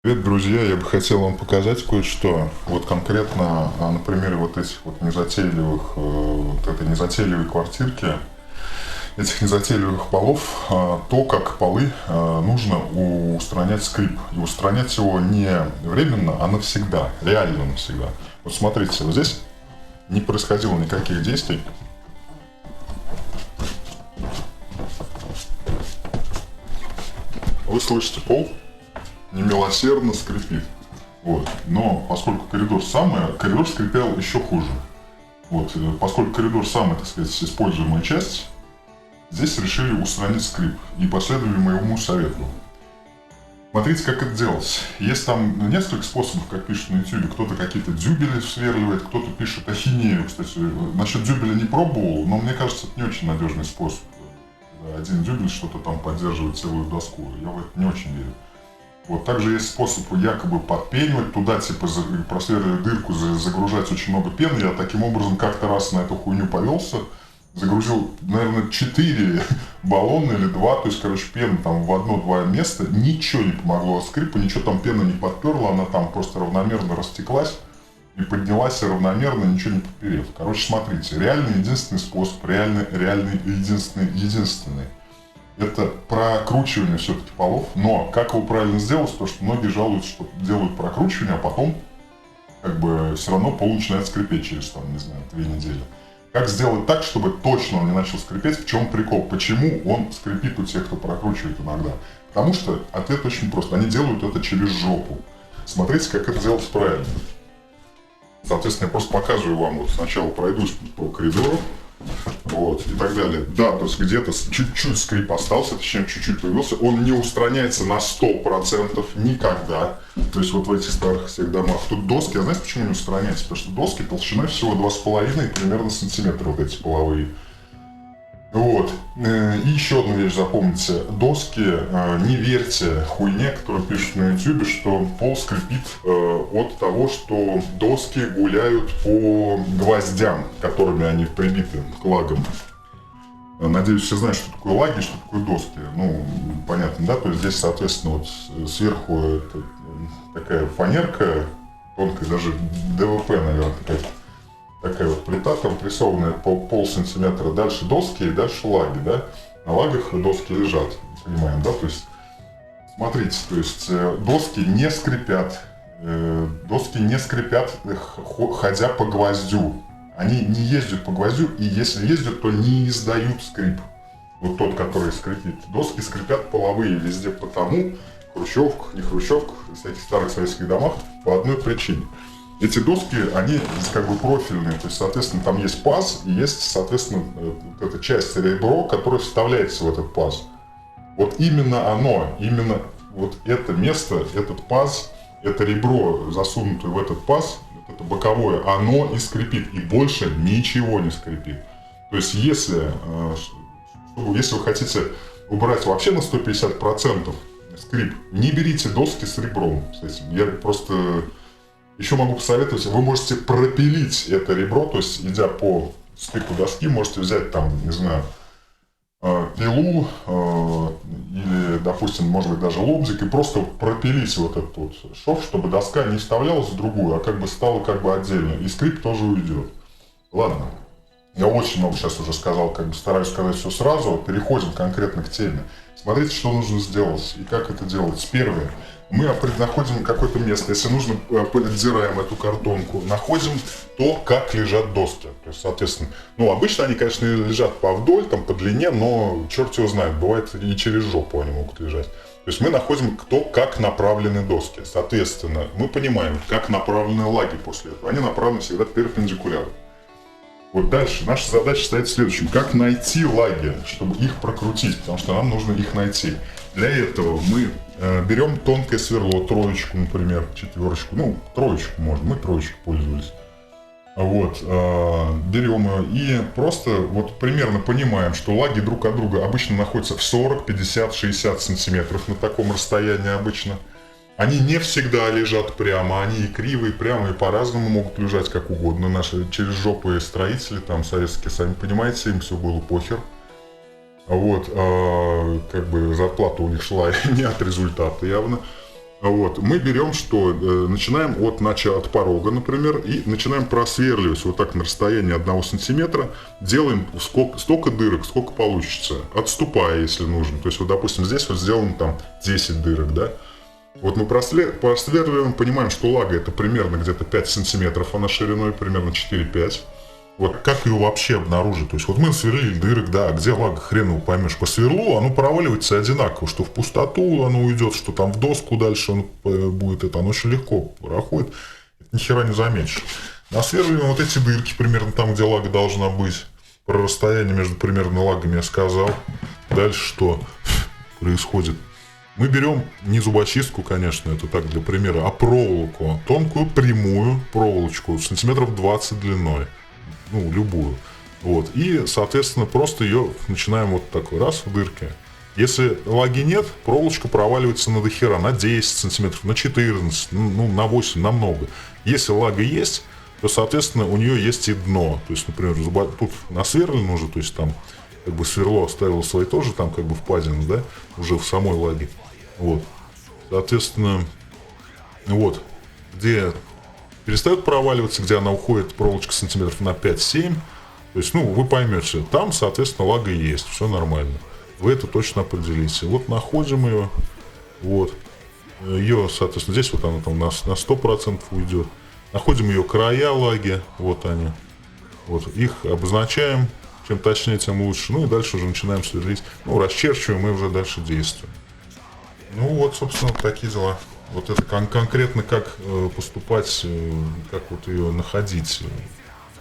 Привет, друзья! Я бы хотел вам показать кое-что. Вот конкретно на примере вот этих вот незатейливых, вот этой незатейливой квартирки, этих незатейливых полов, то, как полы нужно устранять скрип. И устранять его не временно, а навсегда, реально навсегда. Вот смотрите, вот здесь не происходило никаких действий. Вы слышите, пол немилосердно скрипит. Вот. Но поскольку коридор скрипел еще хуже. Вот. Поскольку коридор самая, так сказать, используемая часть, здесь решили устранить скрип и последовали моему совету. Смотрите, как это делать. Есть там несколько способов, как пишут на YouTube. Кто-то какие-то дюбели сверливает, кто-то пишет ахинею. Кстати, насчет дюбеля не пробовал, но мне кажется, это не очень надежный способ. Один дюбель что-то там поддерживает целую доску. Я в это не очень верю. Вот, также есть способ якобы подпенивать, туда типа просверлив дырку, загружать очень много пены. Я таким образом как-то раз на эту хуйню повелся, загрузил, наверное, 4 баллона или 2, то есть, короче, пена там в одно-два места, ничего не помогло от скрипа, ничего там пена не подперла, она там просто равномерно растеклась и поднялась равномерно, ничего не поперев. Короче, смотрите, реальный единственный способ, реальный единственный. Это прокручивание все-таки полов, но как его правильно сделать, то что многие жалуются, что делают прокручивание, а потом как бы все равно пол начинает скрипеть через, там, не знаю, 2 недели. Как сделать так, чтобы точно он не начал скрипеть? В чем прикол? Почему он скрипит у тех, кто прокручивает иногда? Потому что ответ очень прост. Они делают это через жопу. Смотрите, как это делать правильно. Соответственно, я просто показываю вам, вот сначала пройдусь по коридору. Вот, и так далее. Да, то есть где-то чуть-чуть скрип остался, точнее чуть-чуть появился. Он не устраняется на 100% никогда. То есть вот в этих старых всех домах. Тут доски, а знаете почему не устраняется? Потому что доски толщиной всего 2,5 примерно сантиметра, вот эти половые. Вот. И еще одну вещь запомните. Доски, не верьте хуйне, которую пишут на YouTube, что пол скрипит от того, что доски гуляют по гвоздям, которыми они прибиты к лагам. Надеюсь, все знают, что такое лаги, что такое доски. Ну, понятно, да? То есть здесь, соответственно, вот сверху это такая фанерка, тонкая, даже ДВП, наверное, такая вот плита, там прессованная полсантиметра, дальше доски и дальше лаги, да. На лагах доски лежат, понимаем, да, то есть, смотрите, то есть доски не скрипят, ходя по гвоздю. Они не ездят по гвоздю, и если ездят, то не издают скрип. Вот тот, который скрипит. Доски скрипят половые везде потому, в хрущевках, не хрущевках, в всяких старых советских домах, по одной причине. Эти доски, они как бы профильные, то есть, соответственно, там есть паз, и есть, соответственно, вот эта часть ребро, которая вставляется в этот паз. Вот именно оно, именно вот это место, этот паз, это ребро, засунутое в этот паз, это боковое, оно и скрипит, и больше ничего не скрипит. То есть, если вы хотите убрать вообще на 150% скрип, не берите доски с ребром. Кстати, я просто... Еще могу посоветовать, вы можете пропилить это ребро, то есть, идя по стыку доски, можете взять там, не знаю, пилу или, допустим, может быть, даже лобзик и просто пропилить вот этот вот шов, чтобы доска не вставлялась в другую, а как бы стала как бы отдельно, и скрип тоже уйдет. Ладно, я очень много сейчас уже сказал, как бы стараюсь сказать все сразу, переходим конкретно к теме. Смотрите, что нужно сделать и как это делать. Первое. Мы находим какое-то место, если нужно, отдираем эту картонку, находим то, как лежат доски. То есть, соответственно, ну, обычно они, конечно, лежат повдоль, там, по длине, но черт его знает, бывает и через жопу они могут лежать. То есть мы находим, как направлены доски. Соответственно, мы понимаем, как направлены лаги после этого. Они направлены всегда перпендикулярно. Вот дальше наша задача стоит в следующем. Как найти лаги, чтобы их прокрутить, потому что нам нужно их найти. Для этого мы берем тонкое сверло, троечку, например, четверочку, ну, троечку можно, мы троечку пользовались. Вот, берем ее и просто вот примерно понимаем, что лаги друг от друга обычно находятся в 40, 50, 60 сантиметров на таком расстоянии обычно. Они не всегда лежат прямо, они и кривые, и прямо, и по-разному могут лежать как угодно. Наши через жопы строители, там, советские, сами понимаете, им все было похер. Вот, как бы зарплата у них шла не от результата явно. Вот, мы берем, что начинаем от порога, например, и начинаем просверливать вот так на расстоянии 1 сантиметра, делаем столько дырок, сколько получится, отступая, если нужно. То есть, вот, допустим, здесь вот сделаем там 10 дырок, да. Вот мы просверливаем, понимаем, что лага это примерно где-то 5 сантиметров, она шириной примерно 4-5. Вот как ее вообще обнаружить? То есть вот мы сверлили дырок, да, где лага, хрен его поймешь. По сверлу оно проваливается одинаково, что в пустоту оно уйдет, что там в доску дальше он будет, это оно очень легко проходит, это ни хера не заметишь. Насверливаем вот эти дырки примерно там, где лага должна быть. Про расстояние между примерно лагами я сказал. Дальше что происходит? Мы берем не зубочистку, конечно, это так для примера, а проволоку, тонкую прямую проволочку, сантиметров 20 длиной. Ну, любую. Вот. И, соответственно, просто ее начинаем вот такой раз в дырке. Если лаги нет, проволочка проваливается на дохера, на 10 сантиметров, на 14, ну, на 8, на много. Если лага есть, то, соответственно, у нее есть и дно. То есть, например, тут насверлено уже, то есть там как бы сверло оставило свои тоже там как бы впадины, да, уже в самой лаге. Вот. Соответственно, вот, где перестает проваливаться, где она уходит, проволочка сантиметров на 5-7. То есть, ну, вы поймете, там, соответственно, лага есть, все нормально. Вы это точно определите. Вот находим ее, вот. Ее, соответственно, здесь вот она там на 100% уйдет. Находим ее края лаги, вот они. Вот, их обозначаем, чем точнее, тем лучше. Ну и дальше уже начинаем сверлить. Ну, расчерчиваем и уже дальше действуем. Ну вот, собственно, такие дела. Вот это конкретно как поступать, как вот ее находить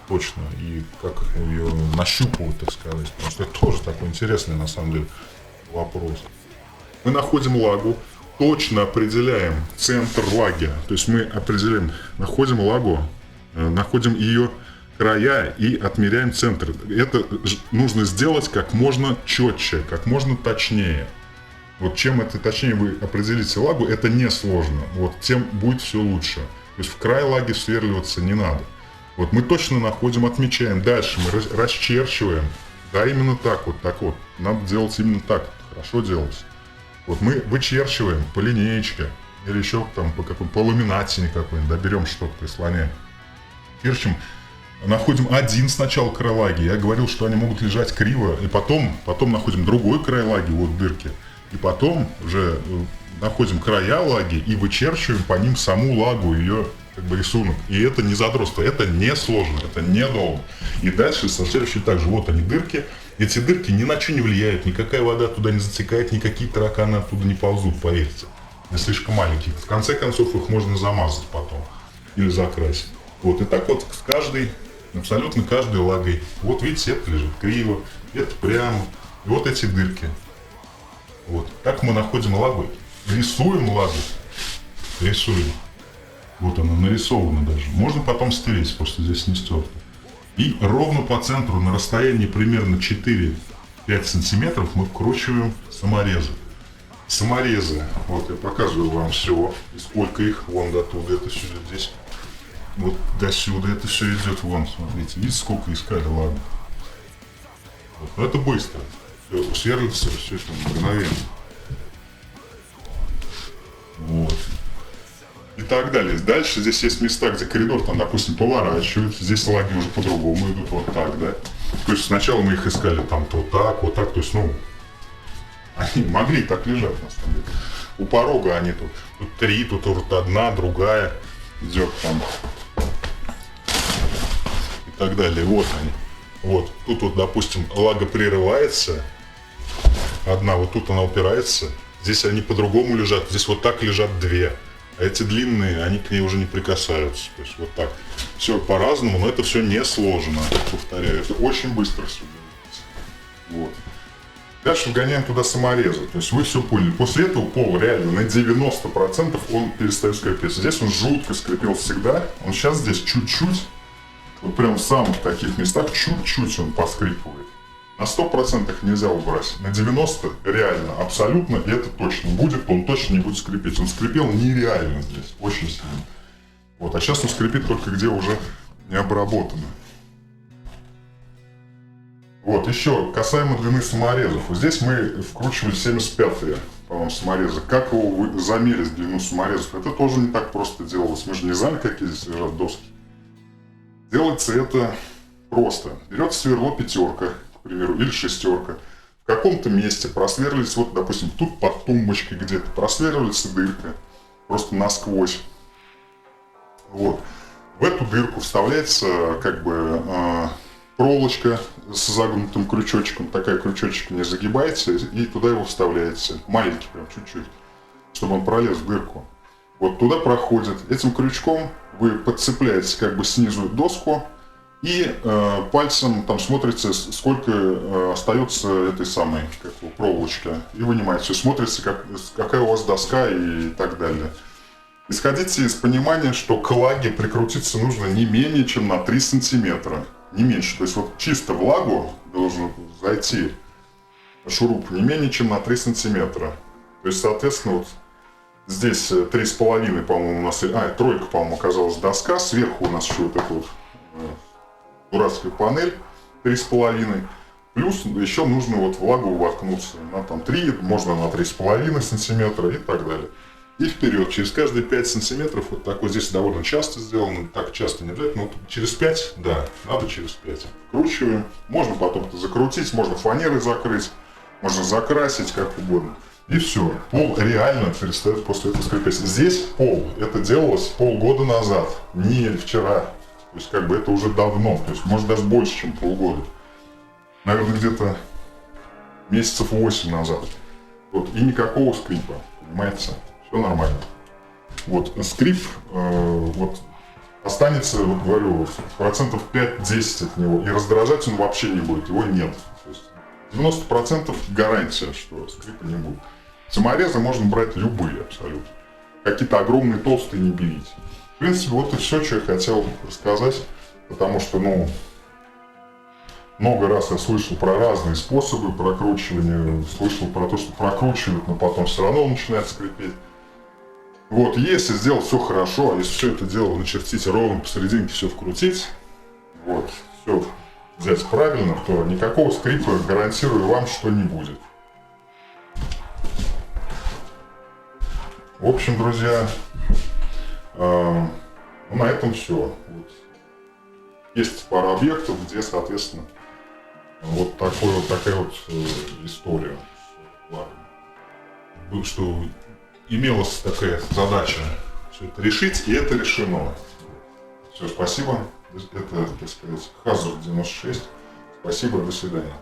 точно и как ее нащупывать, так сказать. Потому что это тоже такой интересный, на самом деле, вопрос. Мы находим лагу, точно определяем центр лаги. То есть мы определяем, находим лагу, находим ее края и отмеряем центр. Это нужно сделать как можно четче, как можно точнее. Вот чем это точнее вы определите лагу, это несложно. Вот тем будет все лучше. То есть в край лаги сверливаться не надо. Вот мы точно находим, отмечаем. Дальше мы расчерчиваем. Да, именно так вот, так вот. Надо делать именно так. Хорошо делать. Вот мы вычерчиваем по линеечке. Или еще там по ламинатине какой-нибудь. Да, берем что-то, прислоняем. Черчим. Находим один сначала край лаги. Я говорил, что они могут лежать криво. И потом находим другой край лаги, вот дырки. И потом уже находим края лаги и вычерчиваем по ним саму лагу, ее как бы рисунок. И это не задротство, это не сложно, это недолго. И дальше следующий также, вот они дырки. Эти дырки ни на что не влияют, никакая вода туда не затекает, никакие тараканы оттуда не ползут, поверьте. Они слишком маленькие. В конце концов их можно замазать потом или закрасить. Вот, и так вот с каждой, абсолютно каждой лагой. Вот видите, это лежит криво, это прямо. И вот эти дырки. Вот. Так мы находим лагу. Рисуем лагу. Рисуем. Вот она нарисована даже. Можно потом стереть, просто здесь не стерто. И ровно по центру на расстоянии примерно 4-5 сантиметров мы вкручиваем саморезы. Саморезы. Вот я показываю вам все. И сколько их. Вон до туда. Это все здесь. Вот до сюда. Это все идет вон. Смотрите. Видите, сколько искали лагу. Вот. Но это быстро. Сверлится все это мгновенно. Вот. И так далее. Дальше здесь есть места, где коридор, там, допустим, поворачивают. Здесь лаги уже по-другому идут, вот так, да. То есть сначала мы их искали там то так, вот так. То есть, ну, они могли так лежать, на самом деле. У порога они тут 3, тут вот одна, другая идет там. И так далее. Вот они. Вот. Тут вот, допустим, лага прерывается. Одна, вот тут она упирается. Здесь они по-другому лежат. Здесь вот так лежат две. А эти длинные, они к ней уже не прикасаются. То есть вот так. Все по-разному, но это все не сложно. Повторяю, это очень быстро все делается. Вот. Дальше вгоняем туда саморезы. То есть вы все поняли. После этого пол реально на 90% он перестает скрипеть. Здесь он жутко скрипел всегда. Он сейчас здесь чуть-чуть, вот прям в самых таких местах, чуть-чуть он поскрипывает. На 100% нельзя убрать. На 90% реально, абсолютно, и это точно будет, он точно не будет скрипеть. Он скрипел нереально здесь, очень сильно. Вот, а сейчас он скрипит только где уже не обработано. Вот, еще касаемо длины саморезов. Вот здесь мы вкручивали 75-е. по-моему, самореза. Как его замерить, длину саморезов? Это тоже не так просто делалось. Мы же не знали, какие здесь лежат доски. Делается это просто. Берется сверло пятерка, к примеру, или шестерка. В каком-то месте просверлились, вот, допустим, тут под тумбочкой где-то просверлилась дырка, просто насквозь. Вот. В эту дырку вставляется как бы проволочка с загнутым крючочком. Такая крючочек не загибается, и туда его вставляется. Маленький прям чуть-чуть, чтобы он пролез в дырку. Вот туда проходит. Этим крючком вы подцепляете как бы снизу доску и пальцем там смотрите, сколько остается этой самой проволочки. И вынимаете. Смотрите, какая у вас доска и так далее. Исходите из понимания, что к лаге прикрутиться нужно не менее чем на 3 сантиметра. Не меньше. То есть вот чисто влагу должен зайти шуруп не менее чем на 3 сантиметра. То есть, соответственно, вот здесь 3,5, по-моему, у нас... тройка, по-моему, оказалась доска. Сверху у нас еще вот эта вот дурацкая панель 3,5. Плюс еще нужно вот влагу воткнуться на там 3, можно на 3,5 сантиметра и так далее. И вперед, через каждые 5 сантиметров, вот такой здесь довольно часто сделано, так часто не обязательно, но через 5, да, надо через 5. Вкручиваем, можно потом это закрутить, можно фанерой закрыть, можно закрасить, как угодно. И все, пол реально перестает после этого скрипеть. Здесь пол, это делалось полгода назад, не вчера, то есть как бы это уже давно, то есть может даже больше, чем полгода. Наверное, где-то месяцев 8 назад. Вот, и никакого скрипа, понимаете? Все нормально. Вот, скрип, вот, останется, вот говорю, процентов 5-10 от него, и раздражать он вообще не будет, его нет. То есть 90% гарантия, что скрипа не будет. Саморезы можно брать любые абсолютно. Какие-то огромные, толстые не берите. В принципе, вот и все, что я хотел рассказать, потому что, ну, много раз я слышал про разные способы прокручивания, слышал про то, что прокручивают, но потом все равно он начинает скрипеть. Вот, если сделать все хорошо, а если все это дело начертить ровно посерединке, все вкрутить, вот, все взять правильно, то никакого скрипа, гарантирую вам, что не будет. В общем, друзья, на этом все. Вот. Есть пара объектов, где, соответственно, вот такая вот история. Что имелась такая задача все это решить, и это решено. Все, спасибо. Это, так сказать, Хазард 96. Спасибо, до свидания.